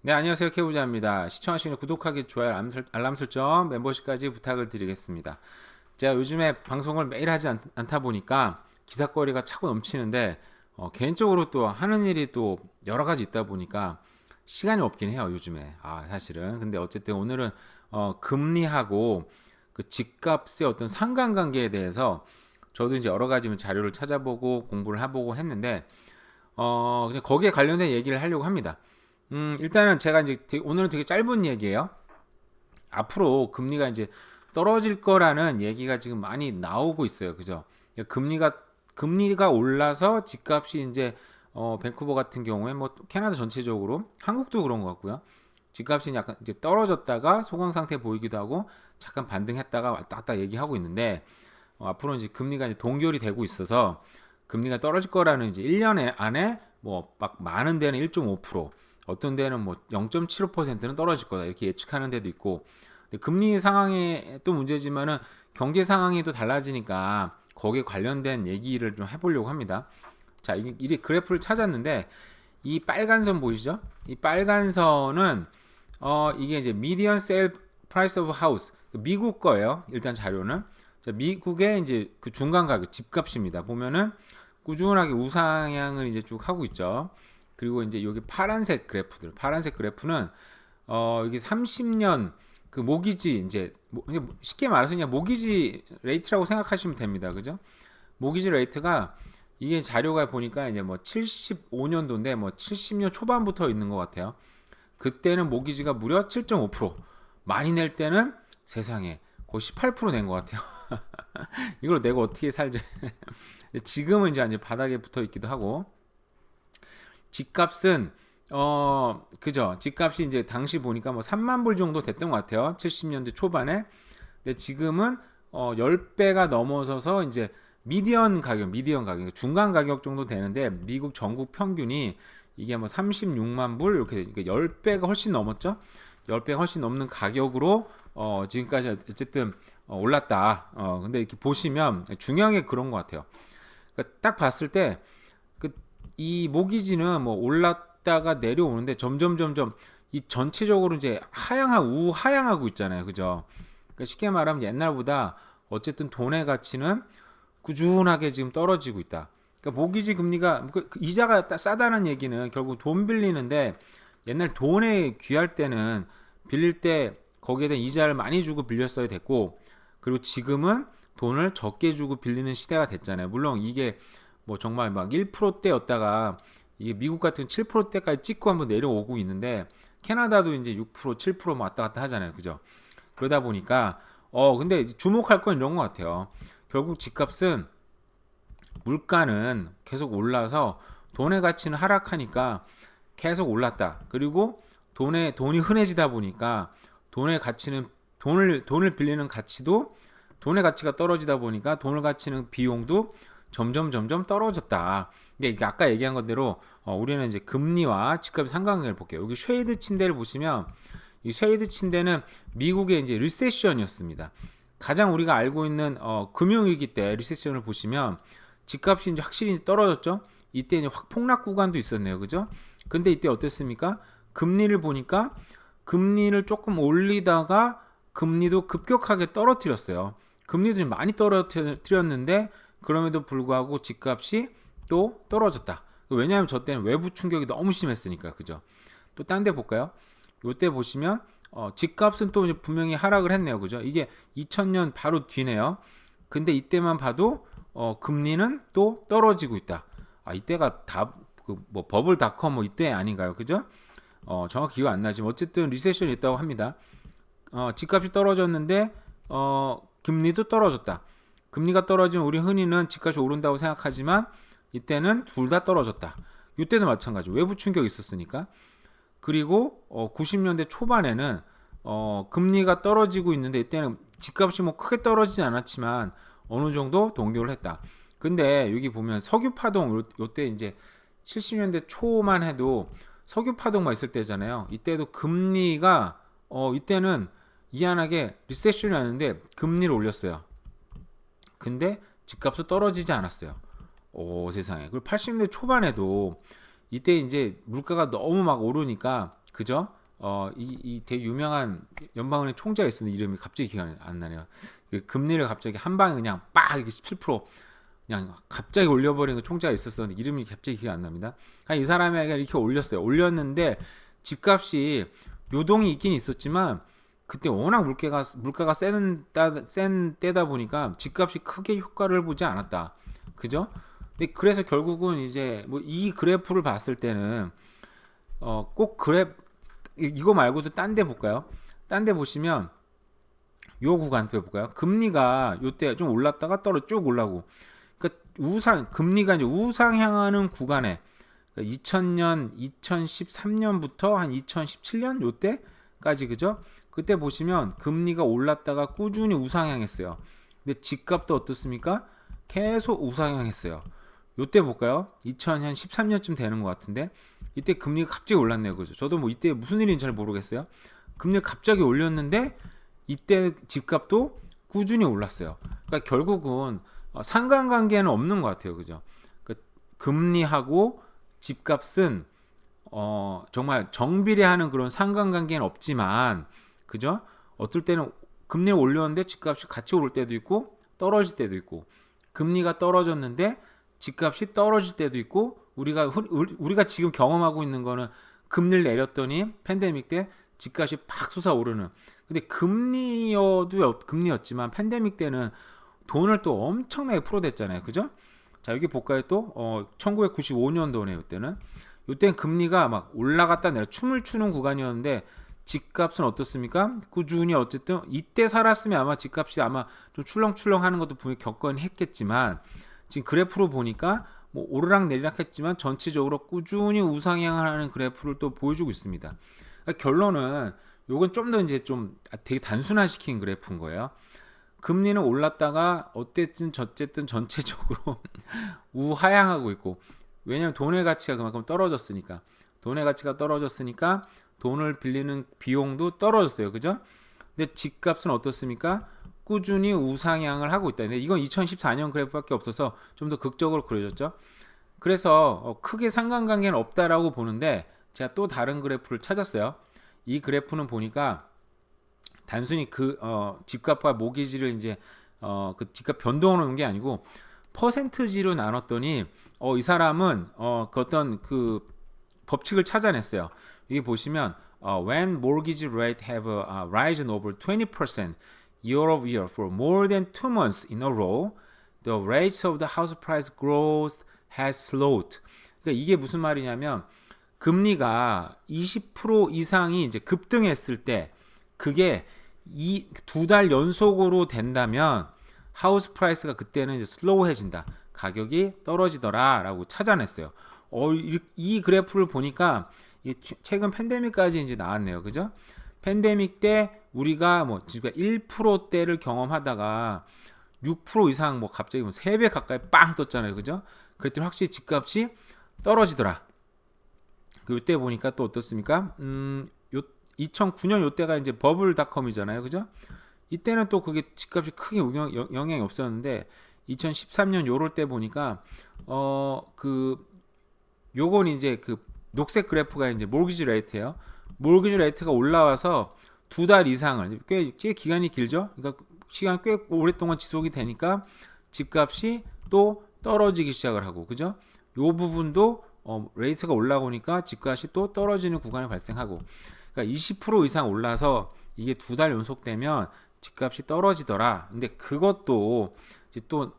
네, 안녕하세요. 케부자입니다. 시청하시는 구독하기, 좋아요, 알람 설정, 멤버십까지 부탁을 드리겠습니다. 제가 요즘에 방송을 매일 하지 않다 보니까 기사거리가 차고 넘치는데 개인적으로 또 하는 일이 또 여러 가지 있다 보니까 시간이 없긴 해요, 요즘에. 사실은. 근데 어쨌든 오늘은 금리하고 그 집값의 어떤 상관관계에 대해서 저도 이제 여러 가지 자료를 찾아보고 공부를 해보고 했는데 그냥 거기에 관련된 얘기를 하려고 합니다. 일단은 제가 이제 오늘은 되게 짧은 얘기예요. 앞으로 금리가 이제 떨어질 거라는 얘기가 지금 많이 나오고 있어요. 그죠? 금리가 올라서 집값이 이제 밴쿠버 같은 경우에 뭐 캐나다 전체적으로 한국도 그런 것 같고요. 집값이 약간 이제 떨어졌다가 소강 상태 보이기도 하고 잠깐 반등했다가 왔다 갔다 얘기하고 있는데 앞으로 이제 금리가 이제 동결이 되고 있어서 금리가 떨어질 거라는 이제 1년 안에 뭐 막 많은 데는 1.5%, 어떤 데는 뭐 0.75%는 떨어질 거다 이렇게 예측하는 데도 있고. 근데 금리 상황이 또 문제지만은 경제 상황이 또 달라지니까 거기에 관련된 얘기를 좀 해보려고 합니다. 자, 이 그래프를 찾았는데 이 빨간 선 보이시죠? 이 빨간 선은 이게 이제 median sale price of house, 미국 거예요. 일단 자료는 자, 미국의 이제 그 중간 가격 집값입니다. 보면은 꾸준하게 우상향을 이제 쭉 하고 있죠. 그리고 이제 여기 파란색 그래프는 이게 30년 그 모기지 이제 쉽게 말해서 그냥 모기지 레이트라고 생각하시면 됩니다. 그죠? 모기지 레이트가 이게 자료가 보니까 이제 뭐 75년도인데 뭐 70년 초반부터 있는 것 같아요. 그때는 모기지가 무려 7.5%, 많이 낼 때는 세상에 거의 18%낸 것 같아요. 이걸 내가 어떻게 살지? 지금은 이제 바닥에 붙어 있기도 하고. 집값은 그죠? 집값이 이제 당시 보니까 뭐 3만 불 정도 됐던 것 같아요. 70년대 초반에. 근데 지금은 10배가 넘어서서 이제 미디언 가격, 중간 가격 정도 되는데 미국 전국 평균이 이게 뭐 36만 불 이렇게 되니까 10배가 훨씬 넘었죠. 10배가 훨씬 넘는 가격으로 지금까지 어쨌든 올랐다. 근데 이렇게 보시면 중요한 게 그런 것 같아요. 그러니까 딱 봤을 때 이 모기지는 뭐 올랐다가 내려오는데 점점 이 전체적으로 이제 우하향하고 있잖아요. 그죠? 그러니까 쉽게 말하면 옛날보다 어쨌든 돈의 가치는 꾸준하게 지금 떨어지고 있다. 그러니까 모기지 금리가 이자가 싸다는 얘기는 결국 돈 빌리는데 옛날 돈에 귀할 때는 빌릴 때 거기에 대한 이자를 많이 주고 빌렸어야 됐고, 그리고 지금은 돈을 적게 주고 빌리는 시대가 됐잖아요. 물론 이게 뭐 정말 막 1%대였다가 이게 미국 같은 7%대까지 찍고 한번 내려오고 있는데 캐나다도 이제 6%, 7% 왔다 갔다 하잖아요. 그죠? 그러다 보니까 근데 주목할 건 이런 것 같아요. 결국 집값은 물가는 계속 올라서 돈의 가치는 하락하니까 계속 올랐다. 그리고 돈이 흔해지다 보니까 돈의 가치는 돈을 빌리는 가치도 돈의 가치가 떨어지다 보니까 돈을 가치는 비용도 점점 떨어졌다. 근데 이게 아까 얘기한 것대로 우리는 이제 금리와 집값의 상관관계를 볼게요. 여기 쉐이드 침대를 보시면 이 쉐이드 침대는 미국의 이제 리세션이었습니다. 가장 우리가 알고 있는 금융위기 때 리세션을 보시면 집값이 이제 확실히 떨어졌죠. 이때 이제 확 폭락 구간도 있었네요. 그죠? 근데 이때 어땠습니까? 금리를 보니까 금리를 조금 올리다가 금리도 급격하게 떨어뜨렸어요. 금리도 좀 많이 떨어뜨렸는데 그럼에도 불구하고 집값이 또 떨어졌다. 왜냐하면 저 때는 외부 충격이 너무 심했으니까. 그죠? 또 딴 데 볼까요? 요때 보시면 집값은 또 분명히 하락을 했네요. 그죠? 이게 2000년 바로 뒤네요. 근데 이때만 봐도 금리는 또 떨어지고 있다. 이때가 뭐 버블닷컴 뭐 이때 아닌가요? 그죠? 정확히 기억 안 나지만 어쨌든 리세션이 있다고 합니다. 집값이 떨어졌는데 금리도 떨어졌다. 금리가 떨어지면 우리 흔히는 집값이 오른다고 생각하지만 이때는 둘 다 떨어졌다. 이때도 마찬가지. 외부 충격이 있었으니까. 그리고 90년대 초반에는 금리가 떨어지고 있는데 이때는 집값이 뭐 크게 떨어지지 않았지만 어느 정도 동결을 했다. 근데 여기 보면 석유 파동 요때 이제 70년대 초만 해도 석유 파동만 있을 때잖아요. 이때도 금리가 이때는 이한하게 리세션이 왔는데 금리를 올렸어요. 근데 집값은 떨어지지 않았어요. 오, 세상에. 그리고 80년대 초반에도 이때 이제 물가가 너무 막 오르니까 그죠? 이 되게 유명한 연방은행 총재가 있었는데 이름이 갑자기 기억이 안 나네요. 그 금리를 갑자기 한 방에 그냥 빡 이렇게 17% 그냥 갑자기 올려버리는 그 총재가 있었었는데 이름이 갑자기 기억이 안 납니다. 이 사람에게 이렇게 올렸어요. 올렸는데 집값이 요동이 있긴 있었지만 그때 워낙 물가가 센 때다 보니까 집값이 크게 효과를 보지 않았다. 그죠? 근데 그래서 결국은 이제 뭐 이 그래프를 봤을 때는 꼭 이거 말고도 딴 데 볼까요? 딴 데 보시면 요 구간 때 볼까요? 금리가 요때 좀 올랐다가 쭉 올라고. 그러니까 금리가 이제 우상향하는 구간에 2000년, 2013년부터 한 2017년 요때까지 그죠? 그때 보시면 금리가 올랐다가 꾸준히 우상향했어요. 근데 집값도 어떻습니까? 계속 우상향했어요. 요때 볼까요? 2013년쯤 되는 것 같은데 이때 금리가 갑자기 올랐네요. 그죠? 저도 뭐 이때 무슨 일인지 잘 모르겠어요. 금리를 갑자기 올렸는데 이때 집값도 꾸준히 올랐어요. 그러니까 결국은 상관관계는 없는 것 같아요. 그죠? 그러니까 금리하고 집값은 정말 정비례하는 그런 상관관계는 없지만 그죠? 어떨 때는 금리를 올렸는데 집값이 같이 오를 때도 있고 떨어질 때도 있고 금리가 떨어졌는데 집값이 떨어질 때도 있고 우리가 지금 경험하고 있는 거는 금리를 내렸더니 팬데믹 때 집값이 팍 솟아오르는. 근데 금리였지만 팬데믹 때는 돈을 또 엄청나게 풀어댔잖아요. 그죠? 자, 여기 볼까요? 또 1995년도네요. 이때는 금리가 막 올라갔다 내려 춤을 추는 구간이었는데 집값은 어떻습니까? 꾸준히 어쨌든 이때 살았으면 아마 집값이 아마 좀 출렁출렁 하는 것도 분명히 겪긴 했겠지만 지금 그래프로 보니까 뭐 오르락 내리락 했지만 전체적으로 꾸준히 우상향하는 그래프를 또 보여주고 있습니다. 그러니까 결론은 요건 좀 더 이제 좀 되게 단순화시킨 그래프인 거예요. 금리는 올랐다가 어쨌든 전체적으로 우하향하고 있고 왜냐하면 돈의 가치가 그만큼 떨어졌으니까 돈을 빌리는 비용도 떨어졌어요. 그죠? 근데 집값은 어떻습니까? 꾸준히 우상향을 하고 있다. 근데 이건 2014년 그래프밖에 없어서 좀 더 극적으로 그려졌죠. 그래서 크게 상관관계는 없다라고 보는데 제가 또 다른 그래프를 찾았어요. 이 그래프는 보니까 단순히 집값과 모기지를 이제 그 집값 변동을 놓은 게 아니고 퍼센트지로 나눴더니 이 사람은 그 어떤 그 법칙을 찾아냈어요. 여기 보시면 when mortgage rate have risen over 20% year over year for more than 2 months in a row, the rate of the house price growth has slowed. 그러니까 이게 무슨 말이냐면 금리가 20% 이상이 이제 급등했을 때 그게 이 2달 연속으로 된다면 하우스 프라이스가 그때는 이제 슬로우해진다. 가격이 떨어지더라라고 찾아냈어요. 이 그래프를 보니까 최근 팬데믹까지 이제 나왔네요. 그죠? 팬데믹 때 우리가 뭐 지금 1%대를 경험하다가 6% 이상 뭐 갑자기 뭐 3배 가까이 빵 떴잖아요. 그죠? 그랬더니 확실히 집값이 떨어지더라. 이때 보니까 또 어떻습니까? 2009년 요때가 이제 버블닷컴이잖아요. 그죠? 이때는 또 그게 집값이 크게 영향이 없었는데 2013년 요럴 때 보니까 요건 이제 그 녹색 그래프가 이제 몰기지 레이트예요. 몰기지 레이트가 올라와서 2달 이상을 꽤 기간이 길죠. 그러니까 시간 꽤 오랫동안 지속이 되니까 집값이 또 떨어지기 시작을 하고 그죠? 요 부분도 레이트가 올라오니까 집값이 또 떨어지는 구간이 발생하고 그러니까 20% 이상 올라서 이게 2달 연속되면 집값이 떨어지더라. 근데 그것도 이제 또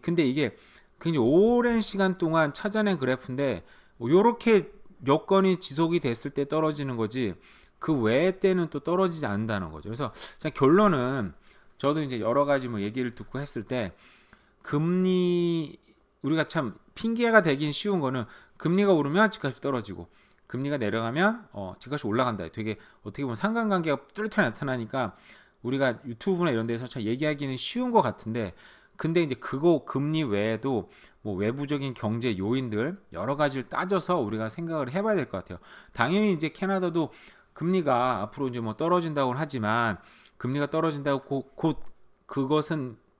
근데 이게 굉장히 오랜 시간 동안 찾아낸 그래프인데 요렇게 여건이 지속이 됐을 때 떨어지는 거지 그 외의 때는 또 떨어지지 않는다는 거죠. 그래서 결론은 저도 이제 여러 가지 뭐 얘기를 듣고 했을 때 금리 우리가 참 핑계가 되긴 쉬운 거는 금리가 오르면 집값이 떨어지고 금리가 내려가면 집값이 올라간다. 되게 어떻게 보면 상관관계가 뚜렷하게 나타나니까 우리가 유튜브나 이런 데서 참 얘기하기는 쉬운 것 같은데 근데 이제 금리 외에도 뭐 외부적인 경제 요인들 여러 가지를 따져서 우리가 생각을 해봐야 될 것 같아요. 당연히 이제 캐나다도 금리가 앞으로 이제 뭐 떨어진다고는 하지만 금리가 떨어진다고 곧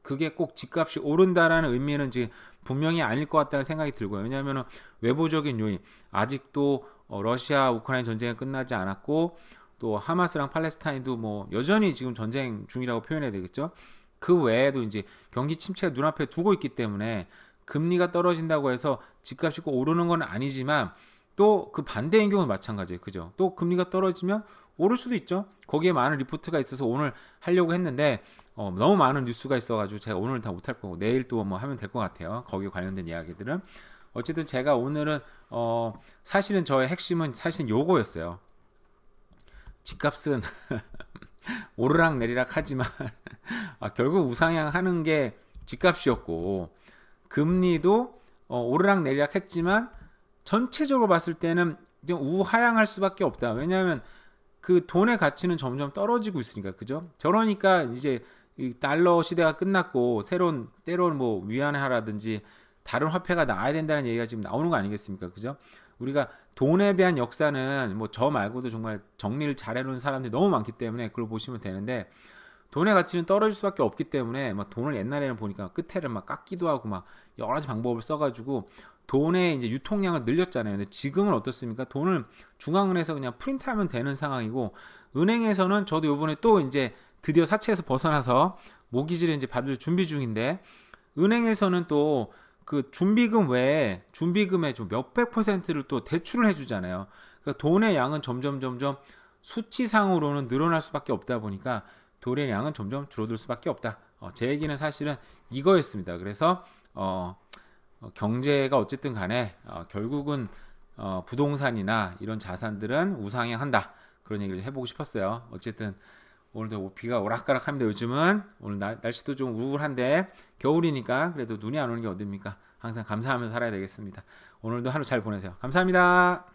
그게 꼭 집값이 오른다라는 의미는 지금 분명히 아닐 것 같다는 생각이 들고요. 왜냐하면 외부적인 요인 아직도 러시아 우크라이나 전쟁은 끝나지 않았고 또 하마스랑 팔레스타인도 뭐 여전히 지금 전쟁 중이라고 표현해야 되겠죠. 그 외에도 이제 경기 침체가 눈앞에 두고 있기 때문에 금리가 떨어진다고 해서 집값이 꼭 오르는 건 아니지만 또 그 반대인 경우는 마찬가지예요. 그죠? 또 금리가 떨어지면 오를 수도 있죠. 거기에 많은 리포트가 있어서 오늘 하려고 했는데 너무 많은 뉴스가 있어가지고 제가 오늘 다 못할 거고 내일 또 뭐 하면 될 것 같아요. 거기에 관련된 이야기들은 어쨌든 제가 오늘은 사실은 저의 핵심은 사실은 요거였어요. 집값은 오르락 내리락 하지만 결국 우상향하는 게 집값이었고 금리도 오르락 내리락 했지만 전체적으로 봤을 때는 좀 우하향할 수밖에 없다. 왜냐하면 그 돈의 가치는 점점 떨어지고 있으니까 그죠? 저러니까 이제 이 달러 시대가 끝났고 새로운 때로는 뭐 위안화라든지 다른 화폐가 나와야 된다는 얘기가 지금 나오는 거 아니겠습니까? 그죠? 우리가 돈에 대한 역사는 뭐 저 말고도 정말 정리를 잘 해놓은 사람들이 너무 많기 때문에 그걸 보시면 되는데 돈의 가치는 떨어질 수밖에 없기 때문에 막 돈을 옛날에는 보니까 끝에를 막 깎기도 하고 막 여러 가지 방법을 써가지고 돈의 이제 유통량을 늘렸잖아요. 근데 지금은 어떻습니까? 돈을 중앙은행에서 그냥 프린트하면 되는 상황이고 은행에서는 저도 요번에 또 이제 드디어 사채에서 벗어나서 모기지를 이제 받을 준비 중인데 은행에서는 또 그 준비금 외에 준비금의 좀 몇백 퍼센트를 또 대출을 해주잖아요. 그러니까 돈의 양은 점점 수치상으로는 늘어날 수밖에 없다 보니까 돈의 양은 점점 줄어들 수밖에 없다. 제 얘기는 사실은 이거였습니다. 그래서 경제가 어쨌든 간에 결국은 부동산이나 이런 자산들은 우상향한다. 그런 얘기를 해보고 싶었어요. 어쨌든 오늘도 비가 오락가락합니다. 요즘은 오늘 날씨도 좀 우울한데 겨울이니까 그래도 눈이 안 오는 게 어딥니까? 항상 감사하면서 살아야 되겠습니다. 오늘도 하루 잘 보내세요. 감사합니다.